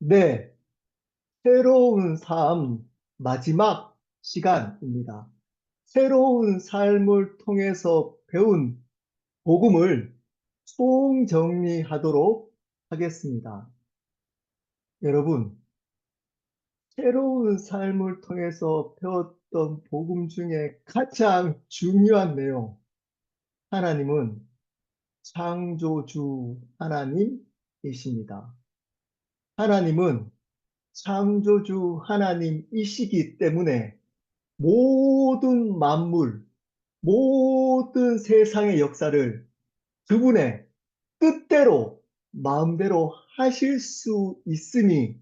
네, 새로운 삶 마지막 시간입니다. 새로운 삶을 통해서 배운 복음을 총정리하도록 하겠습니다. 여러분, 새로운 삶을 통해서 배웠던 복음 중에 가장 중요한 내용, 하나님은 창조주 하나님이십니다. 하나님은 창조주 하나님이시기 때문에 모든 만물, 모든 세상의 역사를 그분의 뜻대로, 마음대로 하실 수 있으니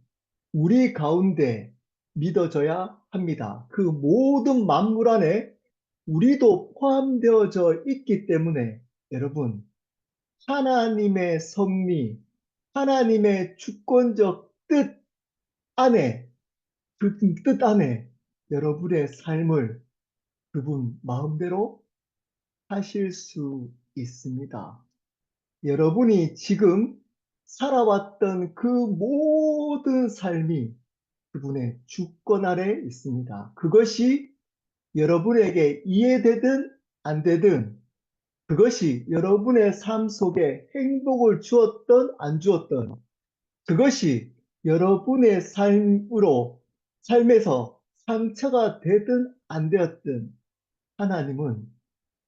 우리 가운데 믿어져야 합니다. 그 모든 만물 안에 우리도 포함되어져 있기 때문에 여러분, 하나님의 섭리, 하나님의 주권적 뜻 안에, 그 뜻 안에 여러분의 삶을 그분 마음대로 하실 수 있습니다. 여러분이 지금 살아왔던 그 모든 삶이 그분의 주권 아래 있습니다. 그것이 여러분에게 이해되든 안 되든, 그것이 여러분의 삶 속에 행복을 주었든 안 주었든, 그것이 여러분의 삶에서 상처가 되든 안 되었든, 하나님은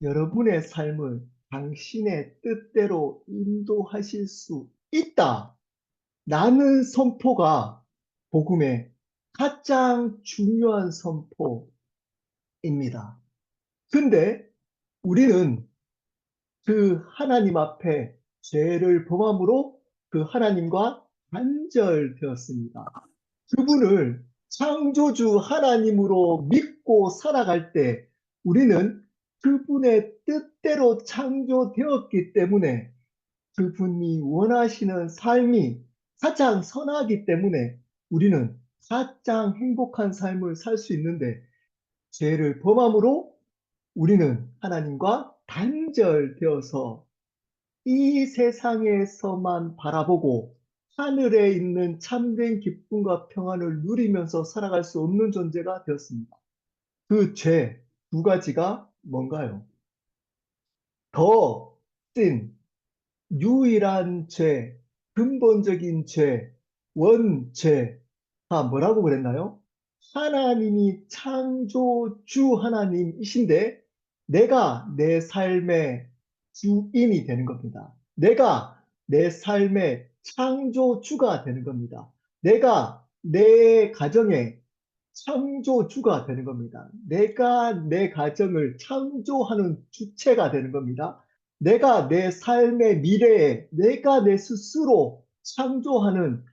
여러분의 삶을 당신의 뜻대로 인도하실 수 있다. 라는 선포가 복음의 가장 중요한 선포입니다. 근데 우리는 그 하나님 앞에 죄를 범함으로 그 하나님과 단절되었습니다. 그분을 창조주 하나님으로 믿고 살아갈 때 우리는 그분의 뜻대로 창조되었기 때문에 그분이 원하시는 삶이 가장 선하기 때문에 우리는 가장 행복한 삶을 살 수 있는데, 죄를 범함으로 우리는 하나님과 단절되어서 이 세상에서만 바라보고 하늘에 있는 참된 기쁨과 평안을 누리면서 살아갈 수 없는 존재가 되었습니다. 그 죄 두 가지가 뭔가요? 더 씬, 유일한 죄, 근본적인 죄, 원죄가 뭐라고 그랬나요? 하나님이 창조주 하나님이신데 내가 내 삶의 주인이 되는 겁니다. 내가 내 삶의 창조주가 되는 겁니다. 내가 내 가정의 창조주가 되는 겁니다. 내가 내 가정을 창조하는 주체가 되는 겁니다. 내가 내 삶의 미래에 내가 내 스스로 창조하는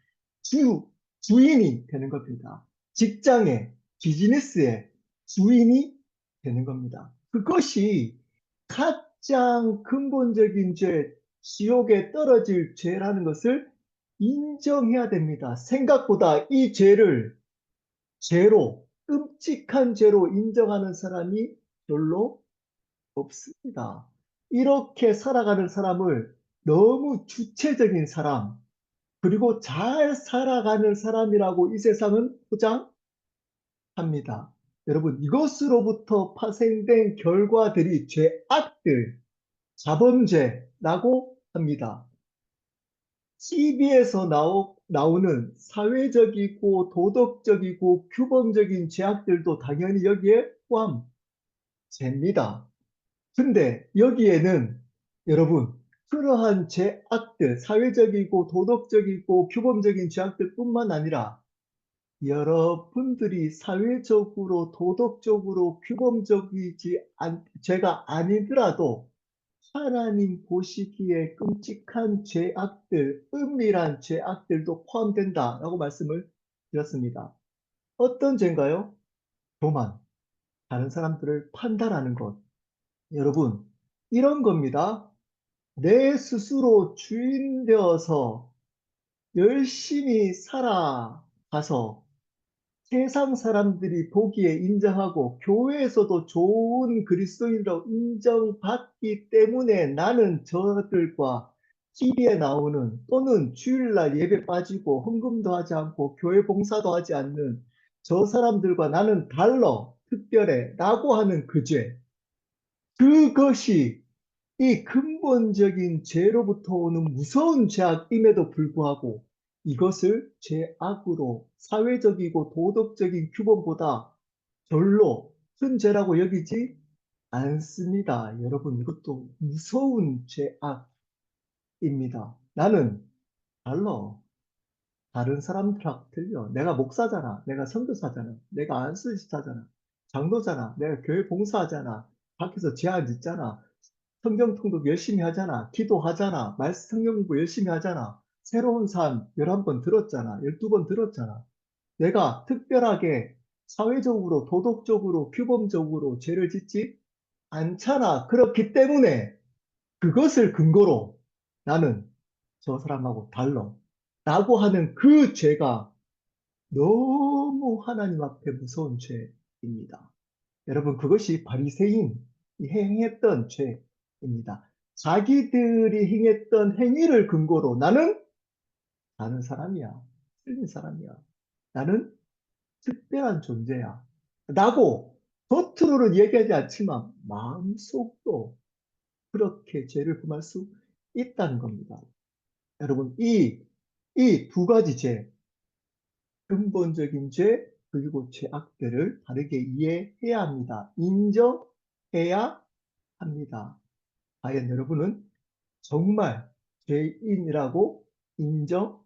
주인이 되는 겁니다. 직장의, 비즈니스의 주인이 되는 겁니다. 그것이 가장 근본적인 죄, 지옥에 떨어질 죄라는 것을 인정해야 됩니다. 생각보다 이 죄로, 끔찍한 죄로 인정하는 사람이 별로 없습니다. 이렇게 살아가는 사람을 너무 주체적인 사람, 그리고 잘 살아가는 사람이라고 이 세상은 포장합니다. 여러분, 이것으로부터 파생된 결과들이 죄악들, 자범죄라고 합니다. TV에서 나오는 사회적이고 도덕적이고 규범적인 죄악들도 당연히 여기에 포함됩니다. 근데 여기에는 여러분, 그러한 죄악들, 사회적이고 도덕적이고 규범적인 죄악들 뿐만 아니라 여러분들이 사회적으로 도덕적으로 규범적이지 죄가 아니더라도 하나님 보시기에 끔찍한 죄악들, 은밀한 죄악들도 포함된다라고 말씀을 드렸습니다. 어떤 죄인가요? 교만, 다른 사람들을 판단하는 것. 여러분, 이런 겁니다. 내 스스로 주인 되어서 열심히 살아가서 세상 사람들이 보기에 인정하고 교회에서도 좋은 그리스도인으로 인정받기 때문에 나는 저들과 TV에 나오는 또는 주일날 예배 빠지고 헌금도 하지 않고 교회 봉사도 하지 않는 저 사람들과 나는 달라, 특별해 라고 하는 그 죄. 그것이 이 근본적인 죄로부터 오는 무서운 죄악임에도 불구하고 이것을 죄악으로 사회적이고 도덕적인 규범보다 별로 큰 죄라고 여기지 않습니다. 여러분, 이것도 무서운 죄악입니다. 나는 달라. 다른 사람들하고 틀려. 내가 목사잖아. 내가 선교사잖아. 내가 안수지사잖아. 장로잖아. 내가 교회 봉사하잖아. 밖에서 제안 짓잖아. 성경 통독 열심히 하잖아. 기도하잖아. 말씀 성경 공부 열심히 하잖아. 새로운 삶 11번 들었잖아. 12번 들었잖아. 내가 특별하게 사회적으로, 도덕적으로, 규범적으로 죄를 짓지 않잖아. 그렇기 때문에 그것을 근거로 나는 저 사람하고 달라. 라고 하는 그 죄가 너무 하나님 앞에 무서운 죄입니다. 여러분, 그것이 바리새인이 행했던 죄입니다. 자기들이 행했던 행위를 근거로 나는 다른 사람이야. 틀린 사람이야. 나는 특별한 존재야. 라고 겉으로는 얘기하지 않지만 마음속으로 그렇게 죄를 범할 수 있다는 겁니다. 여러분, 이 두 가지 죄, 근본적인 죄, 그리고 죄악들을 다르게 이해해야 합니다. 인정해야 합니다. 과연 여러분은 정말 죄인이라고 인정하십니까?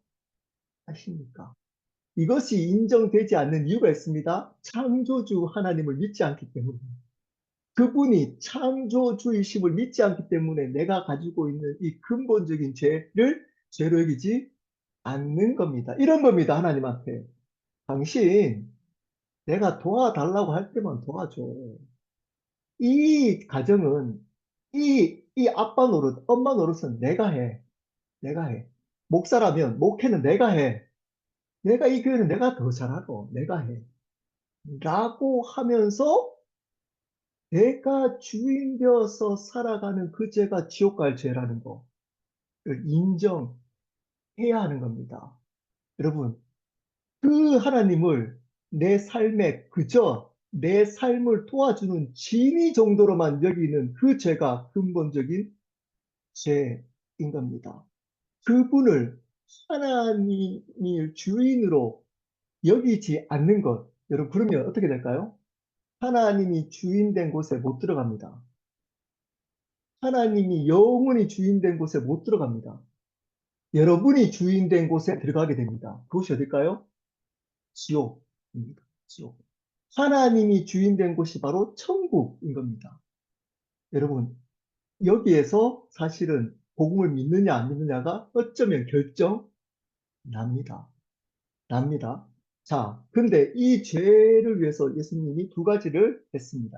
이것이 인정되지 않는 이유가 있습니다. 창조주 하나님을 믿지 않기 때문에. 그분이 창조주이심을 믿지 않기 때문에 내가 가지고 있는 이 근본적인 죄를 죄로 여기지 않는 겁니다. 이런 겁니다. 하나님한테. 당신 내가 도와달라고 할 때만 도와줘. 이 가정은 이 아빠 노릇, 엄마 노릇은 내가 해. 내가 해. 목사라면 목회는 내가 해. 내가 이 교회는 내가 더 잘 알아. 내가 해. 라고 하면서 내가 주인 되어서 살아가는 그 죄가 지옥 갈 죄라는 거를 인정해야 하는 겁니다. 여러분, 그 하나님을 내 삶에 그저 내 삶을 도와주는 진위 정도로만 여기는 그 죄가 근본적인 죄인 겁니다. 그분을 하나님이 주인으로 여기지 않는 것. 여러분, 그러면 어떻게 될까요? 하나님이 주인된 곳에 못 들어갑니다. 하나님이 영원히 주인된 곳에 못 들어갑니다. 여러분이 주인된 곳에 들어가게 됩니다. 그것이 어딜까요? 지옥입니다. 지옥. 하나님이 주인된 곳이 바로 천국인 겁니다. 여러분, 여기에서 사실은 복음을 믿느냐 안 믿느냐가 어쩌면 결정납니다. 납니다. 자, 근데 이 죄를 위해서 예수님이 두 가지를 했습니다.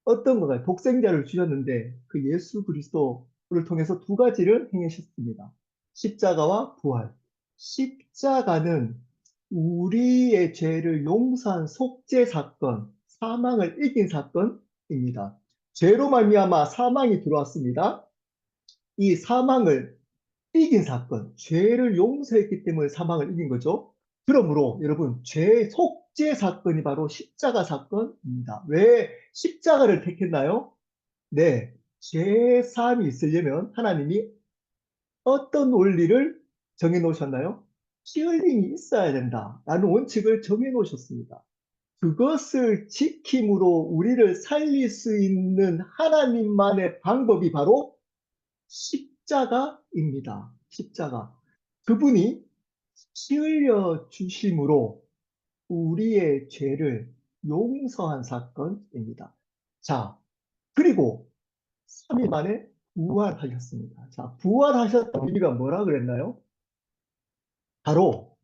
어떤 거가 독생자를 주셨는데 그 예수 그리스도를 통해서 두 가지를 행하셨습니다. 십자가와 부활. 십자가는 우리의 죄를 용서한 속죄 사건, 사망을 이긴 사건입니다. 죄로 말미암아 사망이 들어왔습니다. 이 사망을 이긴 사건, 죄를 용서했기 때문에 사망을 이긴 거죠. 그러므로 여러분, 죄 속죄 사건이 바로 십자가 사건입니다. 왜 십자가를 택했나요? 네, 죄 사함이 있으려면 하나님이 어떤 원리를 정해 놓으셨나요? 피 흘림이 있어야 된다라는 원칙을 정해 놓으셨습니다. 그것을 지킴으로 우리를 살릴 수 있는 하나님만의 방법이 바로 십자가입니다. 십자가. 그분이 피 흘려 주심으로 우리의 죄를 용서한 사건입니다. 자, 그리고 3일 만에 부활하셨습니다. 자, 부활하셨던 의미가 뭐라 그랬나요? 바로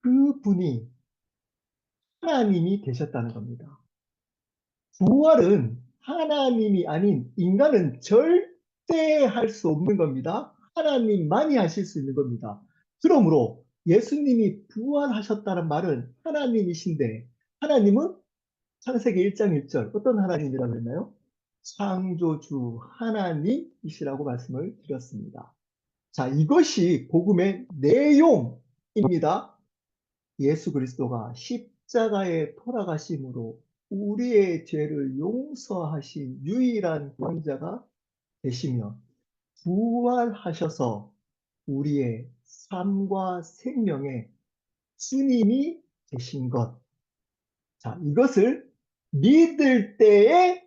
그분이 하나님이 되셨다는 겁니다. 부활은 하나님이 아닌 인간은 절대 할 수 없는 겁니다. 하나님만이 하실 수 있는 겁니다. 그러므로 예수님이 부활하셨다는 말은 하나님이신데 하나님은 창세기 1장 1절 어떤 하나님이라고 했나요? 창조주 하나님이시라고 말씀을 드렸습니다. 자, 이것이 복음의 내용입니다. 예수 그리스도가 십자가에 돌아가심으로 우리의 죄를 용서하신 유일한 구원자가 되시며 부활하셔서 우리의 삶과 생명의 주님이 되신 것. 자, 이것을 믿을 때에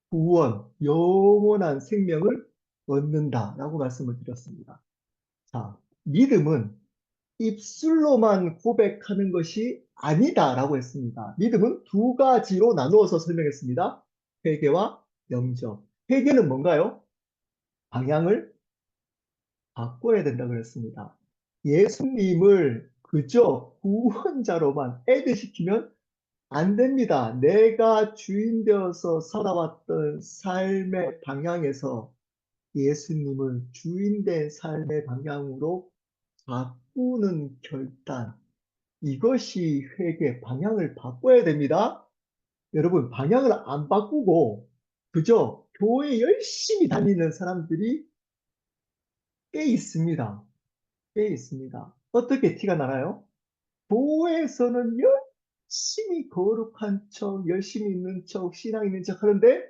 구원, 영원한 생명을 얻는다라고 말씀을 드렸습니다. 자, 믿음은 입술로만 고백하는 것이 아니다라고 했습니다. 믿음은 두 가지로 나누어서 설명했습니다. 회개와 영접. 회개는 뭔가요? 방향을 바꿔야 된다고 했습니다. 예수님을 그저 구원자로만 애드시키면 안 됩니다. 내가 주인 되어서 살아왔던 삶의 방향에서 예수님을 주인 된 삶의 방향으로 바꾸는 결단. 이것이 회개 방향을 바꿔야 됩니다. 여러분, 방향을 안 바꾸고 그저 교회 열심히 다니는 사람들이 꽤 있습니다. 꽤 있습니다. 어떻게 티가 나나요? 교회에서는 열심히 거룩한 척, 열심히 있는 척, 신앙 있는 척 하는데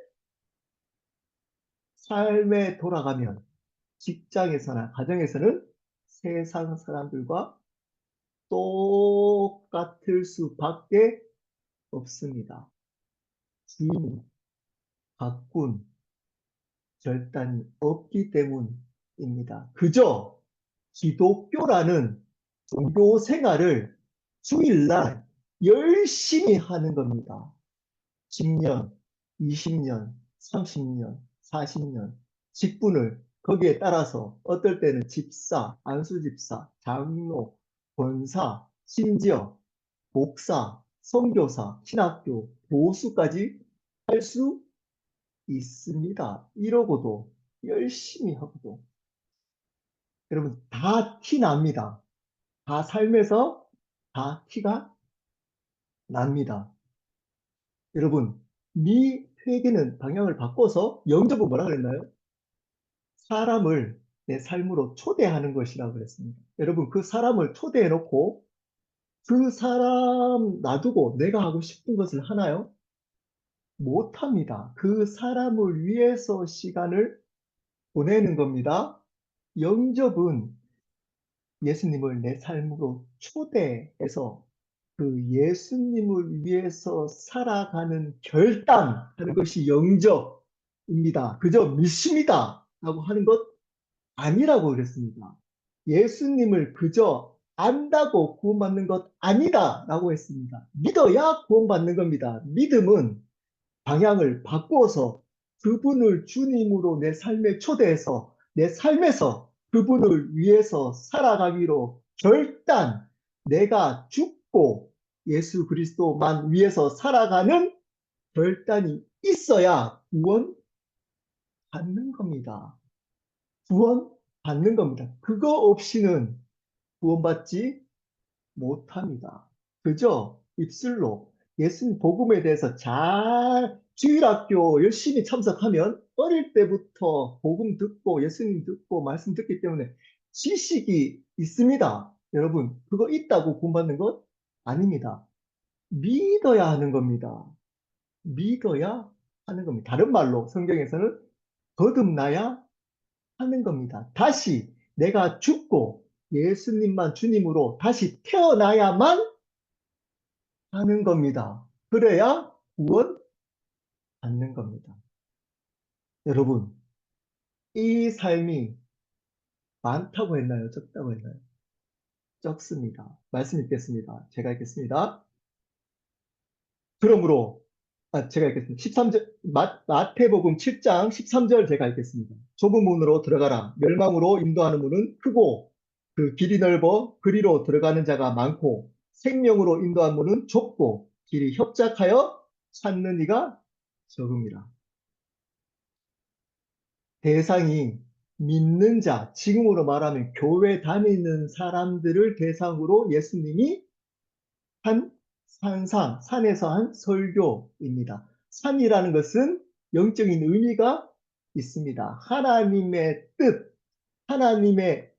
삶에 돌아가면 직장에서나 가정에서는 세상 사람들과 똑같을 수밖에 없습니다. 주인 바꾼 결단이 없기 때문입니다. 그저 기독교라는 종교 생활을 주일날 열심히 하는 겁니다. 10년, 20년, 30년, 40년 직분을 거기에 따라서 어떨 때는 집사, 안수집사, 장로, 권사, 심지어 목사, 선교사, 신학교, 교수까지 할 수 있습니다. 이러고도 열심히 하고도 여러분 다 티 납니다. 다 삶에서 다 티가 납니다. 여러분 미 회계는 방향을 바꿔서 영접은 뭐라 그랬나요? 사람을 내 삶으로 초대하는 것이라고 그랬습니다. 여러분 그 사람을 초대해 놓고 그 사람 놔두고 내가 하고 싶은 것을 하나요? 못합니다. 그 사람을 위해서 시간을 보내는 겁니다. 영접은 예수님을 내 삶으로 초대해서 그 예수님을 위해서 살아가는 결단하는 것이 영접입니다. 그저 믿습니다. 라고 하는 것 아니라고 그랬습니다. 예수님을 그저 안다고 구원받는 것 아니다. 라고 했습니다. 믿어야 구원받는 겁니다. 믿음은 방향을 바꾸어서 그분을 주님으로 내 삶에 초대해서 내 삶에서 그분을 위해서 살아가기로 결단, 내가 죽고 예수 그리스도만 위해서 살아가는 결단이 있어야 구원 받는 겁니다. 구원 받는 겁니다. 그거 없이는 구원받지 못합니다. 그저 입술로 예수님 복음에 대해서 잘 주일학교 열심히 참석하면 어릴 때부터 복음 듣고 예수님 듣고 말씀 듣기 때문에 지식이 있습니다. 여러분 그거 있다고 구원받는 것 아닙니다. 믿어야 하는 겁니다. 믿어야 하는 겁니다. 다른 말로 성경에서는 거듭나야 하는 겁니다. 다시 내가 죽고 예수님만 주님으로 다시 태어나야만 하는 겁니다. 그래야 구원 받는 겁니다. 여러분, 이 삶이 많다고 했나요? 적다고 했나요? 적습니다. 말씀 읽겠습니다. 제가 읽겠습니다. 그러므로, 제가 읽겠습니다. 13절, 마태복음 7장 13절 제가 읽겠습니다. 좁은 문으로 들어가라. 멸망으로 인도하는 문은 크고, 그 길이 넓어 그리로 들어가는 자가 많고, 생명으로 인도하는 문은 좁고, 길이 협착하여 찾는 이가 적음이라. 대상이 믿는 자, 지금으로 말하면 교회 다니는 사람들을 대상으로 예수님이 한 산에서 한 설교입니다. 산이라는 것은 영적인 의미가 있습니다. 하나님의 뜻, 하나님의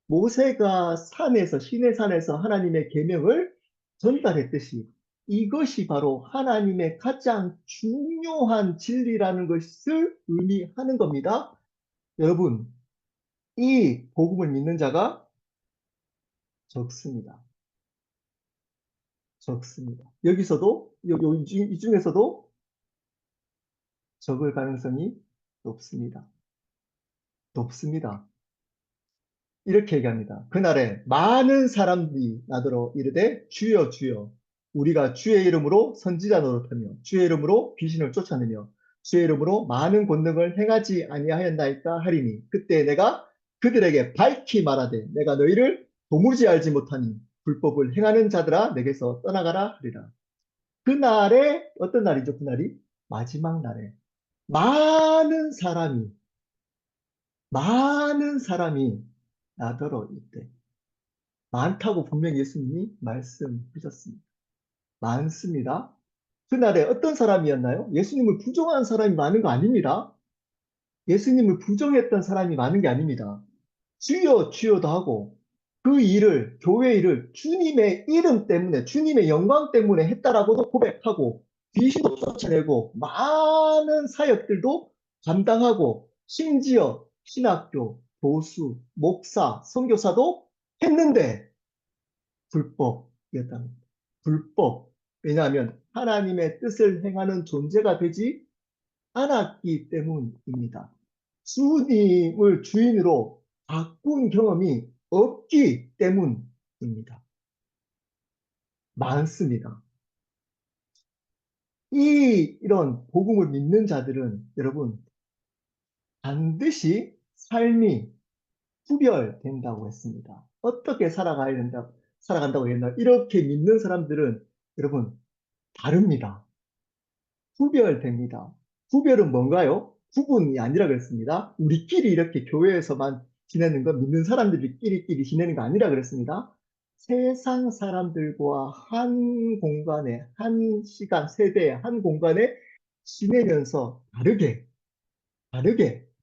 모세가 산에서 시내 산에서 하나님의 계명을 전달했듯이 이것이 바로 하나님의 가장 중요한 진리라는 것을 의미하는 겁니다. 여러분, 이 복음을 믿는 자가 적습니다. 적습니다. 여기서도 이 중에서도 적을 가능성이 높습니다. 높습니다. 이렇게 얘기합니다. 그날에 많은 사람들이 나더러 이르되 주여 주여 우리가 주의 이름으로 선지자 노릇하며 주의 이름으로 귀신을 쫓아내며 주의 이름으로 많은 권능을 행하지 아니하였나이까 하리니 그때 내가 그들에게 밝히 말하되 내가 너희를 도무지 알지 못하니 불법을 행하는 자들아 내게서 떠나가라 하리라. 그날에 어떤 날이죠? 그날이 마지막 날에 많은 사람이 나더러 이때 많다고 분명히 예수님이 말씀하셨습니다. 많습니다. 그날에 어떤 사람이었나요? 예수님을 부정한 사람이 많은 거 아닙니다. 예수님을 부정했던 사람이 많은 게 아닙니다. 주여 주여도 하고 그 일을 교회 일을 주님의 이름 때문에 주님의 영광 때문에 했다라고도 고백하고 귀신도 쫓아내고 많은 사역들도 감당하고 심지어 신학교, 교수, 목사, 선교사도 했는데 불법이었답니다. 불법. 왜냐하면 하나님의 뜻을 행하는 존재가 되지 않았기 때문입니다. 주님을 주인으로 바꾼 경험이 없기 때문입니다. 많습니다. 이런 복음을 믿는 자들은 여러분 반드시 삶이 구별된다고 했습니다. 어떻게 살아간다고 했나? 이렇게 믿는 사람들은 여러분 다릅니다. 구별됩니다. 구별은 뭔가요? 구분이 아니라 그랬습니다. 우리끼리 이렇게 교회에서만 지내는 거, 믿는 사람들끼리 지내는 거 아니라 그랬습니다. 세상 사람들과 한 공간에, 한 시간, 세대에, 한 공간에 지내면서 다르게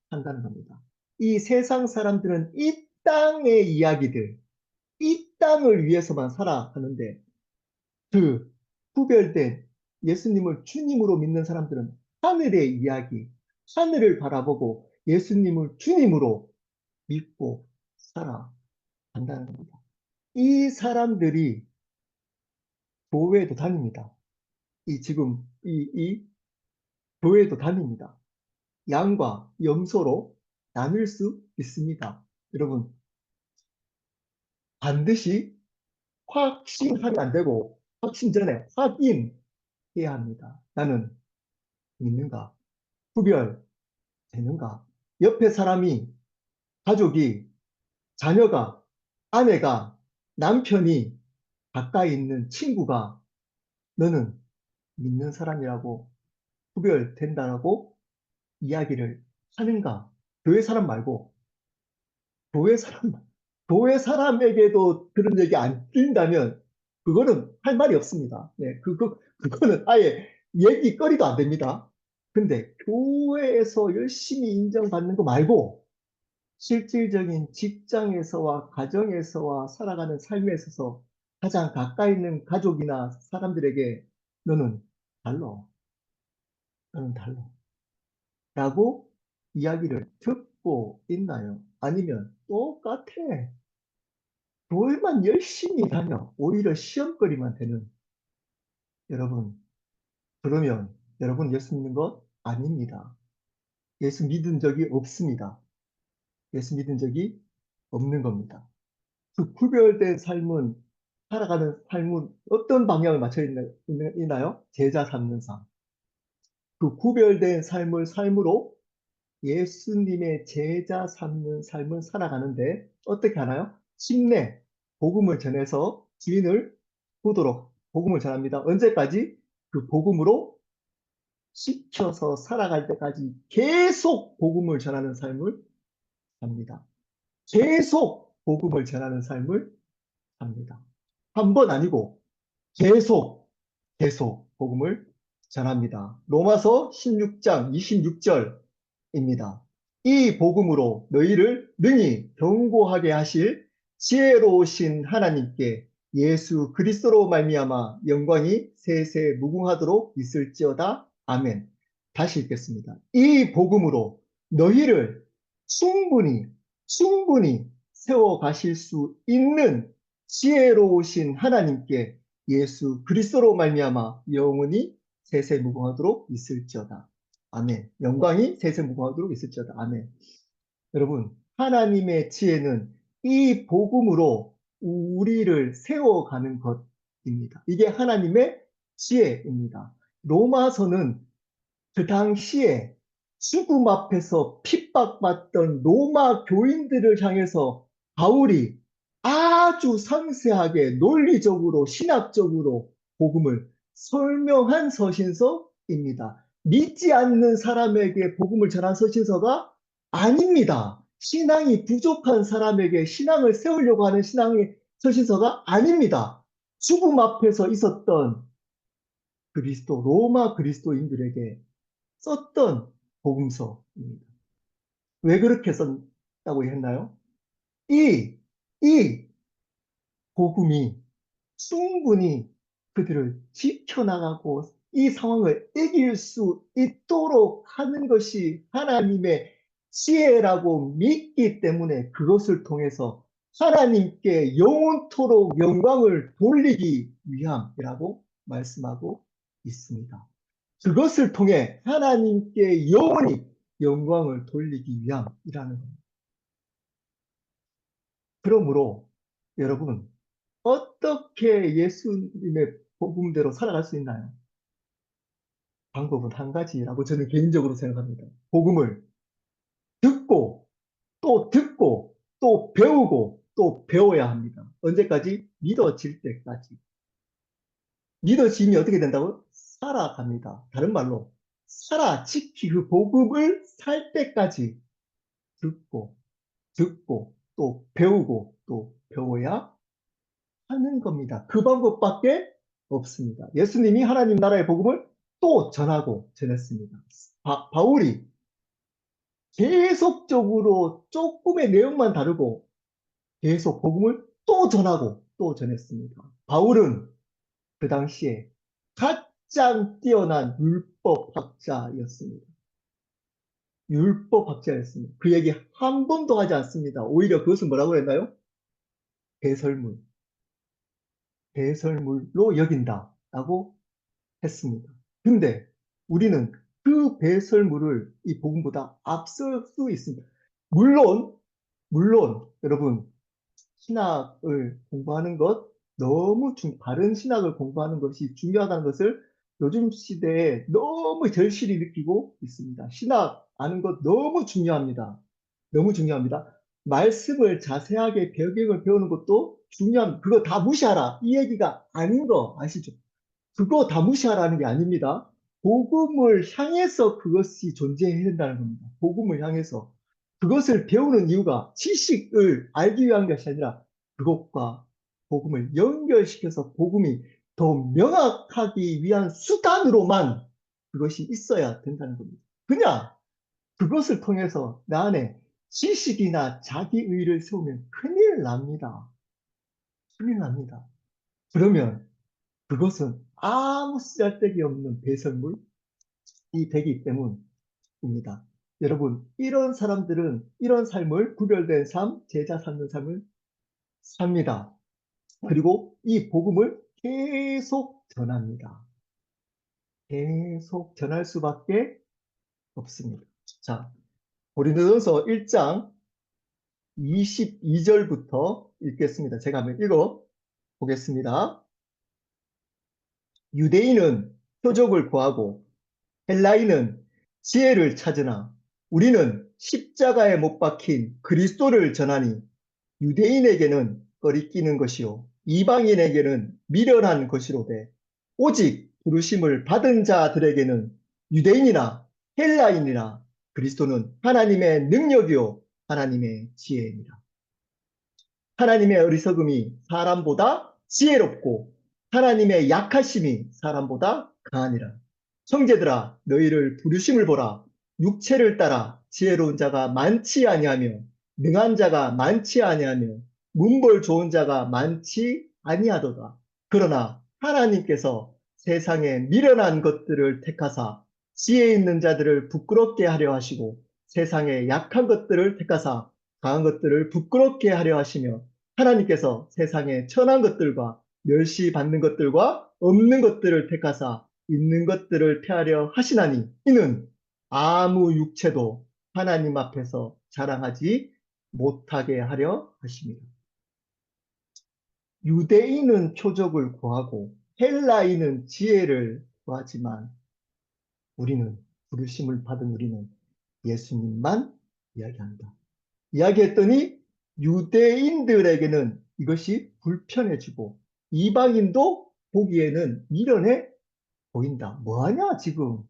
한다는 겁니다. 이 세상 사람들은 이 땅의 이야기들, 이 땅을 위해서만 살아가는데 그 구별된 예수님을 주님으로 믿는 사람들은 하늘의 이야기, 하늘을 바라보고 예수님을 주님으로 믿고 살아간다는 겁니다. 이 사람들이 교회에도 다닙니다. 지금 이 교회에도 다닙니다. 양과 염소로 나눌 수 있습니다. 여러분, 반드시 확신하면 안 되고 확신 전에 확인해야 합니다. 나는 믿는가? 구별되는가? 옆에 사람이, 가족이, 자녀가, 아내가, 남편이, 가까이 있는 친구가 너는 믿는 사람이라고 구별된다라고 이야기를 하는가? 교회 사람 말고 교회 사람, 교회 사람에게도 그런 얘기 안 들린다면 그거는 할 말이 없습니다. 네, 그거는 아예 얘기거리도 안 됩니다. 근데 교회에서 열심히 인정받는 거 말고 실질적인 직장에서와 가정에서와 살아가는 삶에 있어서 가장 가까이 있는 가족이나 사람들에게 너는 달라. 너는 달라. 라고 이야기를 듣고 있나요? 아니면 똑같아. 교회만 열심히 다녀. 오히려 시험거리만 되는 여러분. 그러면 여러분 예수 믿는 것 아닙니다. 예수 믿은 적이 없습니다. 예수 믿은 적이 없는 겁니다. 그 구별된 삶은 살아가는 삶은 어떤 방향을 맞춰 있나요? 제자 삼는 삶. 그 구별된 삶을 삶으로 예수님의 제자 삼는 삶을 살아가는데 어떻게 하나요? 침례, 복음을 전해서 주인을 보도록 복음을 전합니다. 언제까지? 그 복음으로 지켜서 살아갈 때까지 계속 복음을 전하는 삶을 삽니다. 계속 복음을 전하는 삶을 삽니다. 한 번 아니고 계속 복음을 전합니다. 로마서 16장 26절입니다. 이 복음으로 너희를 능히 견고하게 하실 지혜로우신 하나님께 예수 그리스도로 말미암아 영광이 세세 무궁하도록 있을지어다. 아멘. 다시 읽겠습니다. 이 복음으로 너희를 충분히 세워 가실 수 있는 지혜로우신 하나님께 예수 그리스도로 말미암아 영원히 세세 무궁하도록 있을지어다. 아멘. 영광이 세세 무궁하도록 있을지어다. 아멘. 여러분, 하나님의 지혜는 이 복음으로 우리를 세워가는 것입니다. 이게 하나님의 지혜입니다. 로마서는 그 당시에 죽음 앞에서 핍박받던 로마 교인들을 향해서 바울이 아주 상세하게 논리적으로 신학적으로 복음을 설명한 서신서입니다. 믿지 않는 사람에게 복음을 전한 서신서가 아닙니다. 신앙이 부족한 사람에게 신앙을 세우려고 하는 신앙의 서신서가 아닙니다. 죽음 앞에서 있었던 로마 그리스도인들에게 썼던 복음서입니다. 왜 그렇게 썼다고 했나요? 이 복음이 충분히 그들을 지켜나가고 이 상황을 이길 수 있도록 하는 것이 하나님의 지혜라고 믿기 때문에 그것을 통해서 하나님께 영원토록 영광을 돌리기 위함이라고 말씀하고 있습니다. 그것을 통해 하나님께 영원히 영광을 돌리기 위함이라는 겁니다. 그러므로 여러분, 어떻게 예수님의 복음대로 살아갈 수 있나요? 방법은 한 가지라고 저는 개인적으로 생각합니다. 복음을 듣고 또 듣고 또 배우고 또 배워야 합니다. 언제까지? 믿어질 때까지. 믿어짐이 어떻게 된다고요? 살아갑니다. 다른 말로 살아지키 그 복음을 살 때까지 듣고 듣고 또 배우고 또 배워야 하는 겁니다. 그 방법밖에 없습니다. 예수님이 하나님 나라의 복음을 또 전하고 전했습니다. 바울이 계속적으로 조금의 내용만 다르고 계속 복음을 또 전하고 또 전했습니다. 바울은 그 당시에 가장 뛰어난 율법학자였습니다. 율법학자였습니다. 그 얘기 한 번도 하지 않습니다. 오히려 그것은 뭐라고 했나요? 배설물. 배설물로 여긴다라고 했습니다. 근데 우리는 그 배설물을 이 복음보다 앞설 수 있습니다. 물론 여러분 신학을 공부하는 것 너무 바른 신학을 공부하는 것이 중요하다는 것을 요즘 시대에 너무 절실히 느끼고 있습니다. 신학 아는 것 너무 중요합니다. 너무 중요합니다. 말씀을 자세하게 배경을 배우는 것도 중요합니다. 그거 다 무시하라. 이 얘기가 아닌 거 아시죠? 그거 다 무시하라는 게 아닙니다. 복음을 향해서 그것이 존재해야 된다는 겁니다. 복음을 향해서. 그것을 배우는 이유가 지식을 알기 위한 것이 아니라 그것과 복음을 연결시켜서 복음이 더 명확하기 위한 수단으로만 그것이 있어야 된다는 겁니다. 그냥 그것을 통해서 내 안에 지식이나 자기의를 세우면 큰일 납니다. 큰일 납니다. 그러면 그것은 아무 쓰잘데기 없는 배설물이 되기 때문입니다. 여러분, 이런 사람들은 이런 삶을 구별된 삶, 제자 삼는 삶을 삽니다. 그리고 이 복음을 계속 전합니다. 계속 전할 수밖에 없습니다. 자, 고린도전서 1장 22절부터 읽겠습니다. 제가 한번 읽어 보겠습니다. 유대인은 표적을 구하고 헬라인은 지혜를 찾으나 우리는 십자가에 못 박힌 그리스도를 전하니 유대인에게는 꺼리끼는 것이요 이방인에게는 미련한 것이로되 오직 부르심을 받은 자들에게는 유대인이나 헬라인이나 그리스도는 하나님의 능력이요 하나님의 지혜입니다. 하나님의 어리석음이 사람보다 지혜롭고 하나님의 약하심이 사람보다 강하니라. 형제들아 너희를 부르심을 보라. 육체를 따라 지혜로운 자가 많지 아니하며 능한 자가 많지 아니하며 문벌 좋은 자가 많지 아니하도다. 그러나 하나님께서 세상에 미련한 것들을 택하사 지혜 있는 자들을 부끄럽게 하려 하시고 세상에 약한 것들을 택하사 강한 것들을 부끄럽게 하려 하시며 하나님께서 세상에 천한 것들과 멸시받는 것들과 없는 것들을 택하사 있는 것들을 폐하려 하시나니 이는 아무 육체도 하나님 앞에서 자랑하지 못하게 하려 하십니다. 유대인은 표적을 구하고 헬라인은 지혜를 구하지만 우리는 부르심을 받은 우리는 예수님만 이야기한다. 이야기했더니 유대인들에게는 이것이 불편해지고 이방인도 보기에는 미련해 보인다. 뭐하냐 지금.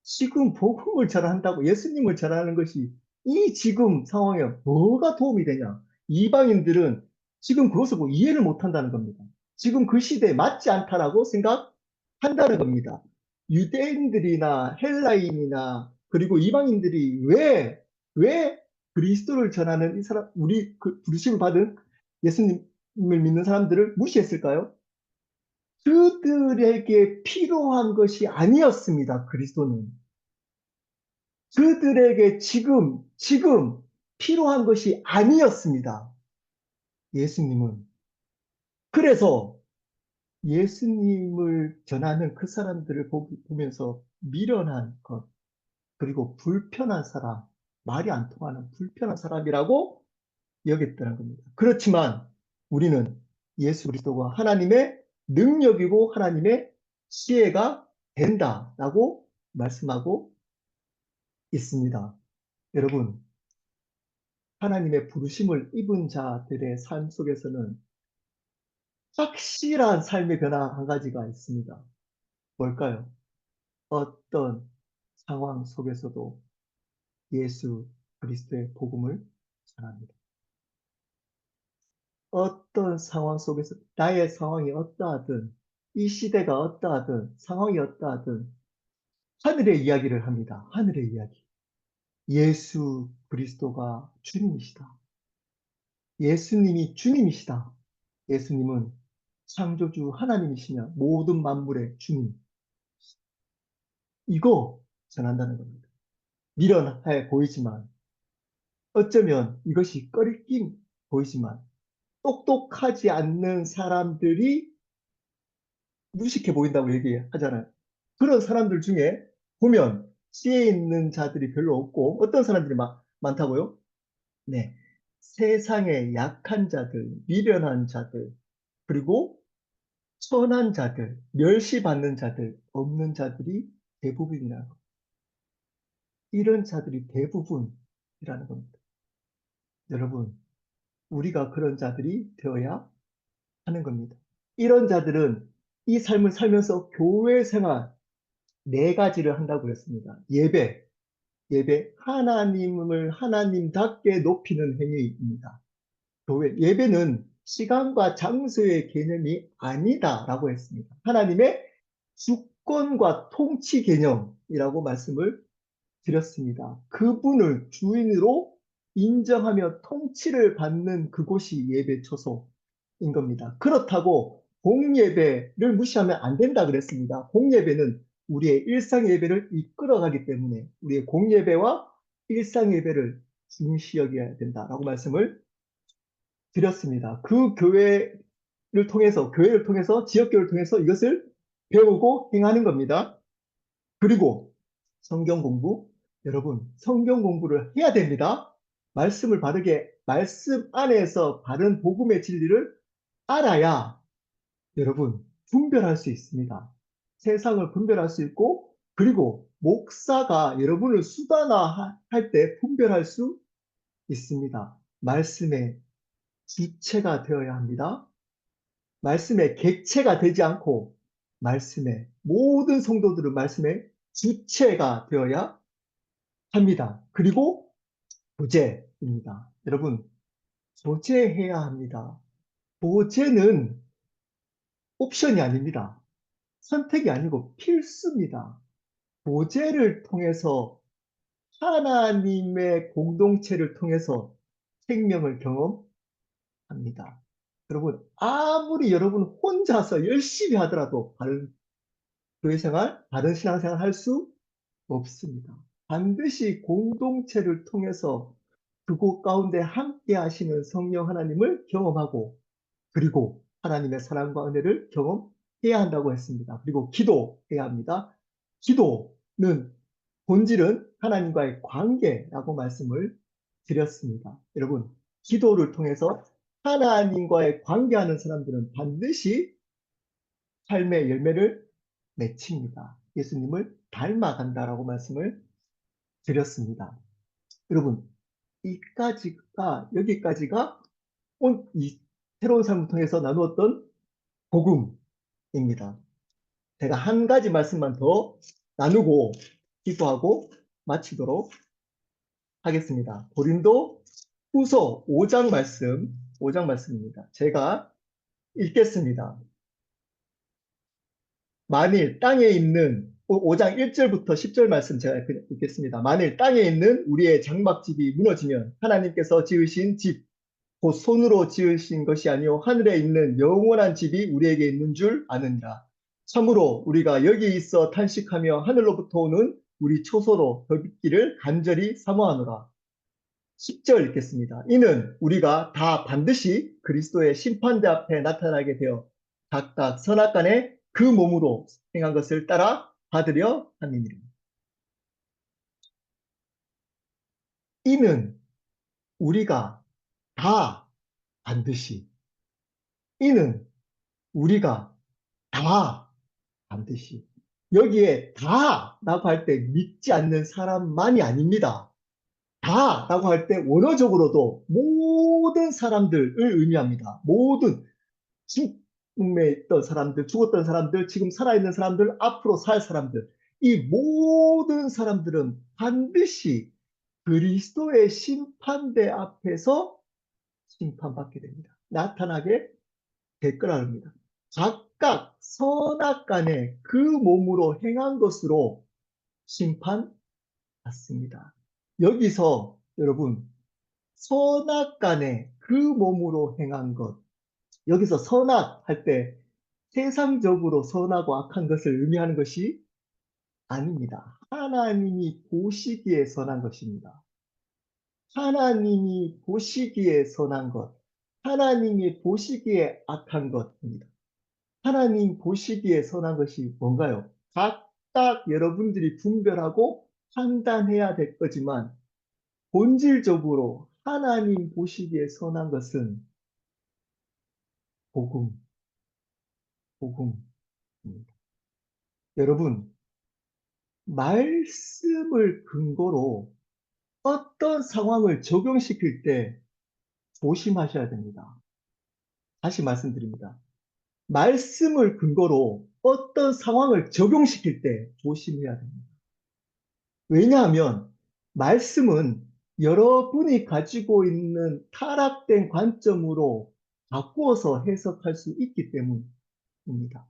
지금 복음을 전한다고 예수님을 전하는 것이 이 지금 상황에 뭐가 도움이 되냐. 이방인들은 지금 그것을 이해를 못한다는 겁니다. 지금 그 시대에 맞지 않다라고 생각한다는 겁니다. 유대인들이나 헬라인이나 그리고 이방인들이 왜 그리스도를 전하는 이 사람, 우리 그 부르심을 받은 예수님을 믿는 사람들을 무시했을까요? 그들에게 필요한 것이 아니었습니다. 그리스도는. 그들에게 지금 필요한 것이 아니었습니다. 예수님은. 그래서 예수님을 전하는 그 사람들을 보면서 미련한 것, 그리고 불편한 사람, 말이 안 통하는 불편한 사람이라고 여겼다는 겁니다. 그렇지만 우리는 예수 그리스도가 하나님의 능력이고 하나님의 지혜가 된다라고 말씀하고 있습니다. 여러분, 하나님의 부르심을 입은 자들의 삶 속에서는 확실한 삶의 변화 한 가지가 있습니다. 뭘까요? 어떤 상황 속에서도 예수 그리스도의 복음을 전합니다. 어떤 상황 속에서 나의 상황이 어떠하든 이 시대가 어떠하든 상황이 어떠하든 하늘의 이야기를 합니다. 하늘의 이야기. 예수 그리스도가 주님이시다. 예수님이 주님이시다. 예수님은 창조주 하나님이시며 모든 만물의 주님. 이거 전한다는 겁니다. 미련해 보이지만 어쩌면 이것이 꺼리낌 보이지만 똑똑하지 않는 사람들이 무식해 보인다고 얘기하잖아요. 그런 사람들 중에 보면 지혜 있는 자들이 별로 없고 어떤 사람들이 많다고요? 네. 세상의 약한 자들, 미련한 자들, 그리고 선한 자들, 멸시받는 자들, 없는 자들이 대부분이라는 겁니다. 이런 자들이 대부분이라는 겁니다. 여러분, 우리가 그런 자들이 되어야 하는 겁니다. 이런 자들은 이 삶을 살면서 교회 생활 네 가지를 한다고 했습니다. 예배, 하나님을 하나님답게 높이는 행위입니다. 교회, 예배는 시간과 장소의 개념이 아니다라고 했습니다. 하나님의 주권과 통치 개념이라고 말씀을 드렸습니다. 그분을 주인으로 인정하며 통치를 받는 그곳이 예배 초소인 겁니다. 그렇다고 공예배를 무시하면 안 된다 그랬습니다. 공예배는 우리의 일상 예배를 이끌어가기 때문에 우리의 공예배와 일상 예배를 중시 여겨야 된다라고 말씀을 드렸습니다. 그 교회를 통해서, 지역교회를 통해서 이것을 배우고 행하는 겁니다. 그리고 성경 공부, 여러분, 성경 공부를 해야 됩니다. 말씀을 바르게, 말씀 안에서 바른 복음의 진리를 알아야 여러분, 분별할 수 있습니다. 세상을 분별할 수 있고, 그리고 목사가 여러분을 수단화할 때 분별할 수 있습니다. 말씀의 주체가 되어야 합니다. 말씀의 객체가 되지 않고 말씀의 모든 성도들은 말씀의 주체가 되어야 합니다. 그리고 보제입니다. 여러분, 보제해야 합니다. 보제는 옵션이 아닙니다. 선택이 아니고 필수입니다. 보제를 통해서 하나님의 공동체를 통해서 생명을 경험합니다. 여러분, 아무리 여러분 혼자서 열심히 하더라도 바른 교회 생활, 바른 신앙생활 할 수 없습니다. 반드시 공동체를 통해서 그곳 가운데 함께 하시는 성령 하나님을 경험하고, 그리고 하나님의 사랑과 은혜를 경험해야 한다고 했습니다. 그리고 기도해야 합니다. 기도는 본질은 하나님과의 관계라고 말씀을 드렸습니다. 여러분, 기도를 통해서 하나님과의 관계하는 사람들은 반드시 삶의 열매를 맺힙니다. 예수님을 닮아간다라고 말씀을 드렸습니다. 여러분, 여기까지가 이 새로운 삶을 통해서 나누었던 복음입니다. 제가 한 가지 말씀만 더 나누고 기도하고 마치도록 하겠습니다. 고린도 후서 5장 말씀입니다. 제가 읽겠습니다. 만일 땅에 있는 5장 1절부터 10절 말씀 제가 읽겠습니다. 만일 땅에 있는 우리의 장막집이 무너지면 하나님께서 지으신 집, 곧 손으로 지으신 것이 아니요 하늘에 있는 영원한 집이 우리에게 있는 줄 아느니라. 참으로 우리가 여기 있어 탄식하며 하늘로부터 오는 우리 초소로 더 빚기를 간절히 사모하노라. 10절 읽겠습니다. 이는 우리가 다 반드시 그리스도의 심판대 앞에 나타나게 되어 각각 선악간에 그 몸으로 행한 것을 따라 받으려 함이니라. 이는 우리가 다 반드시, 이는 우리가 다 반드시, 여기에 다라고 할 때 믿지 않는 사람만이 아닙니다. 다라고 할 때 원어적으로도 모든 사람들을 의미합니다. 모든 죽음에 있던 사람들, 죽었던 사람들, 지금 살아있는 사람들, 앞으로 살 사람들, 이 모든 사람들은 반드시 그리스도의 심판대 앞에서 심판받게 됩니다. 나타나게 될 거라 합니다. 각각 선악간에 그 몸으로 행한 것으로 심판받습니다. 여기서 여러분, 선악간에 그 몸으로 행한 것, 여기서 선악 할 때 세상적으로 선하고 악한 것을 의미하는 것이 아닙니다. 하나님이 보시기에 선한 것입니다. 하나님이 보시기에 선한 것, 하나님이 보시기에 악한 것입니다. 하나님 보시기에 선한 것이 뭔가요? 각각 여러분들이 분별하고 판단해야 될 거지만 본질적으로 하나님 보시기에 선한 것은 복음, 복음입니다. 여러분, 말씀을 근거로 어떤 상황을 적용시킬 때 조심하셔야 됩니다. 다시 말씀드립니다. 말씀을 근거로 어떤 상황을 적용시킬 때 조심해야 됩니다. 왜냐하면 말씀은 여러분이 가지고 있는 타락된 관점으로 바꾸어서 해석할 수 있기 때문입니다.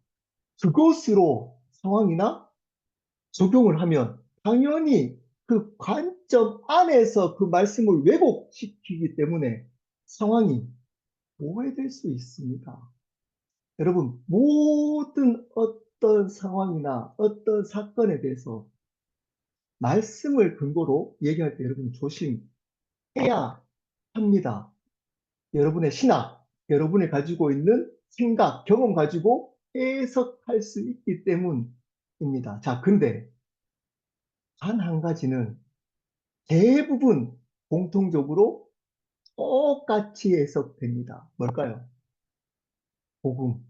그것으로 상황이나 적용을 하면 당연히 그 관점 안에서 그 말씀을 왜곡시키기 때문에 상황이 오해될 수 있습니다. 여러분, 모든 어떤 상황이나 어떤 사건에 대해서 말씀을 근거로 얘기할 때 여러분 조심해야 합니다. 여러분의 신학, 여러분이 가지고 있는 생각, 경험 가지고 해석할 수 있기 때문입니다. 자, 근데 단 한 가지는 대부분 공통적으로 똑같이 해석됩니다. 뭘까요? 복음,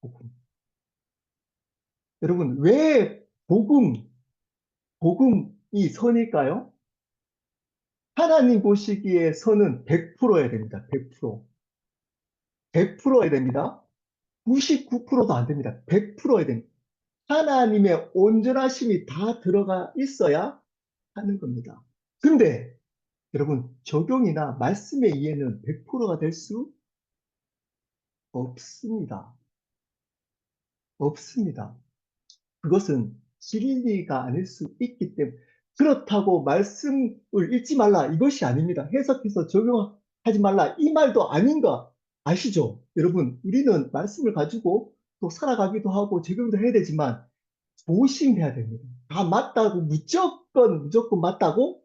복음. 여러분, 왜 복음이 선일까요? 하나님 보시기에 선은 100%여야 됩니다. 100%. 100%여야 됩니다. 99%도 안 됩니다. 100%여야 됩니다. 하나님의 온전하심이 다 들어가 있어야 하는 겁니다. 근데 여러분, 적용이나 말씀의 이해는 100%가 될 수 없습니다. 없습니다. 그것은 진리가 아닐 수 있기 때문에 그렇다고 말씀을 읽지 말라 이것이 아닙니다. 해석해서 적용하지 말라 이 말도 아닌 거 아시죠? 여러분, 우리는 말씀을 가지고 또 살아가기도 하고 적용도 해야 되지만 조심해야 됩니다. 다 맞다고 무조건 맞다고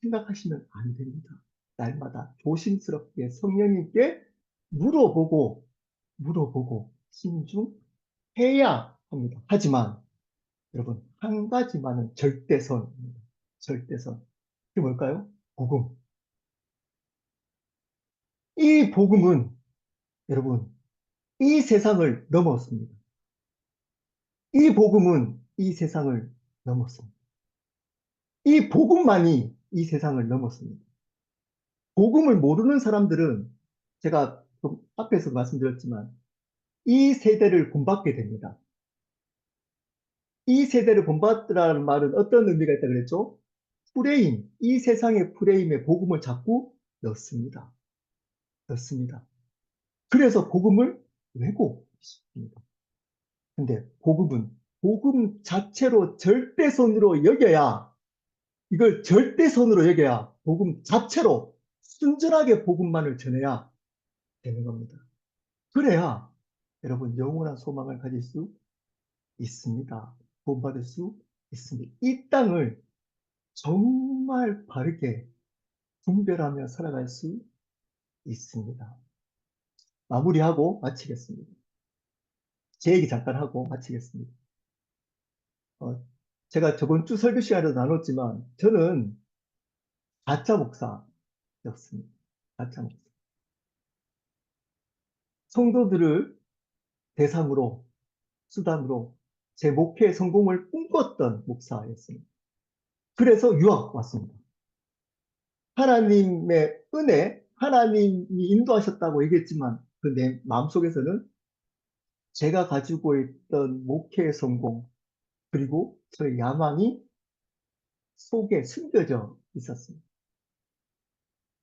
생각하시면 안 됩니다. 날마다 조심스럽게 성령님께 물어보고 신중해야 합니다. 하지만 여러분, 한 가지만은 절대선입니다. 절대선. 그게 뭘까요? 복음. 이 복음은 여러분, 이 세상을 넘었습니다. 이 복음은 이 세상을 넘었습니다. 이 복음만이 이 세상을 넘었습니다. 복음을 모르는 사람들은 제가 좀 앞에서 말씀드렸지만 이 세대를 본받게 됩니다. 이 세대를 본받으라는 말은 어떤 의미가 있다 그랬죠? 프레임, 이 세상의 프레임에 복음을 자꾸 넣습니다. 넣습니다. 그래서 복음을 왜곡시킵니다. 근데 복음은 복음 자체로 절대선으로 여겨야 이걸 절대선으로 여겨야 복음 자체로 순전하게 복음만을 전해야 되는 겁니다. 그래야 여러분 영원한 소망을 가질 수 있습니다. 구원받을 수 있습니다. 이 땅을 정말 바르게 분별하며 살아갈 수 있습니다. 마무리하고 마치겠습니다. 제 얘기 잠깐 하고 마치겠습니다. 어, 제가 저번 주 설교 시간에도 나눴지만 저는 가짜 목사였습니다. 가짜 목사. 성도들을 대상으로 수단으로 제 목회 성공을 꿈꿨던 목사였습니다. 그래서 유학 왔습니다. 하나님의 은혜, 하나님이 인도하셨다고 얘기했지만 그 내 마음속에서는 제가 가지고 있던 목회 성공 그리고 저의 야망이 속에 숨겨져 있었습니다.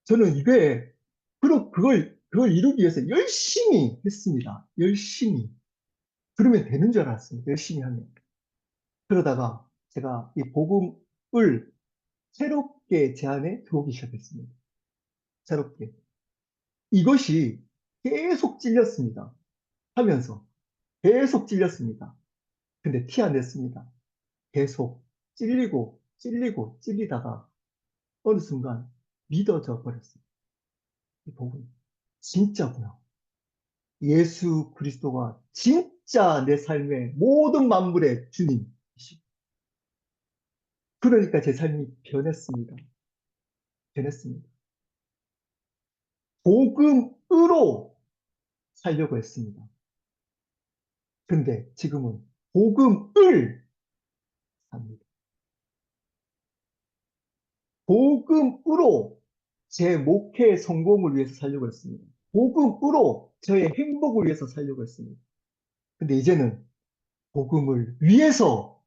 저는 이게 그걸 이루기 위해서 열심히 했습니다. 열심히. 그러면 되는 줄 알았습니다. 열심히 하면. 그러다가 제가 이 복음을 새롭게 제 안에 들어오기 시작했습니다. 새롭게. 이것이 계속 찔렸습니다. 하면서. 계속 찔렸습니다. 근데 티 안 냈습니다. 계속 찔리다가 어느 순간 믿어져 버렸어요. 이 복음. 진짜구나. 예수 그리스도가 진짜 내 삶의 모든 만물의 주님이시고. 그러니까 제 삶이 변했습니다. 변했습니다. 복음으로 살려고 했습니다. 근데 지금은 복음을 삽니다. 복음으로 제 목회 성공을 위해서 살려고 했습니다. 복음으로 저의 행복을 위해서 살려고 했습니다. 근데 이제는 복음을 위해서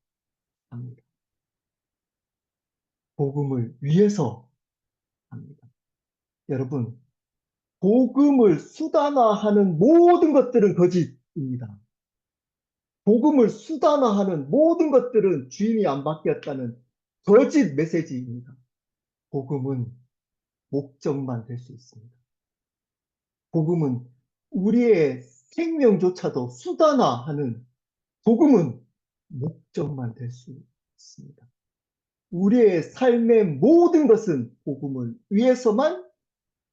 합니다. 복음을 위해서 합니다. 여러분, 복음을 수단화하는 모든 것들은 거짓입니다. 복음을 수단화하는 모든 것들은 주인이 안 바뀌었다는 거짓 메시지입니다. 복음은 목적만 될 수 있습니다. 복음은 우리의 생명조차도 수단화하는 복음은 목적만 될 수 있습니다. 우리의 삶의 모든 것은 복음을 위해서만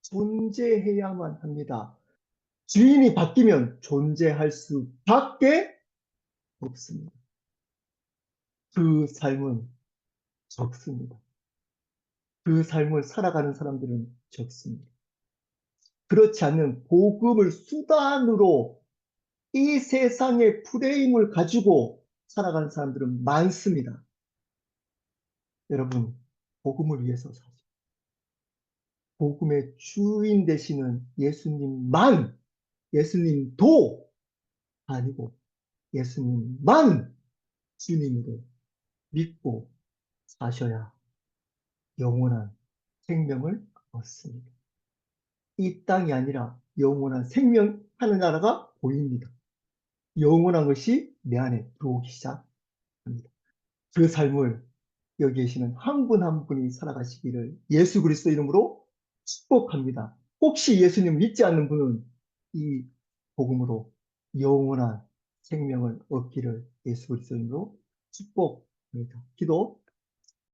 존재해야만 합니다. 주인이 바뀌면 존재할 수밖에 없습니다. 그 삶은 적습니다. 그 삶을 살아가는 사람들은 적습니다. 그렇지 않는 복음을 수단으로 이 세상의 프레임을 가지고 살아가는 사람들은 많습니다. 여러분, 복음을 위해서 사세요. 복음의 주인 되시는 예수님도 아니고 예수님만 주님으로 믿고 사셔야 영원한 생명을 얻습니다. 이 땅이 아니라 영원한 생명 하는 나라가 보입니다. 영원한 것이 내 안에 들어오기 시작합니다. 그 삶을 여기 계시는 한 분 한 분이 살아가시기를 예수 그리스도 이름으로 축복합니다. 혹시 예수님 믿지 않는 분은 이 복음으로 영원한 생명을 얻기를 예수 그리스도 이름으로 축복합니다. 기도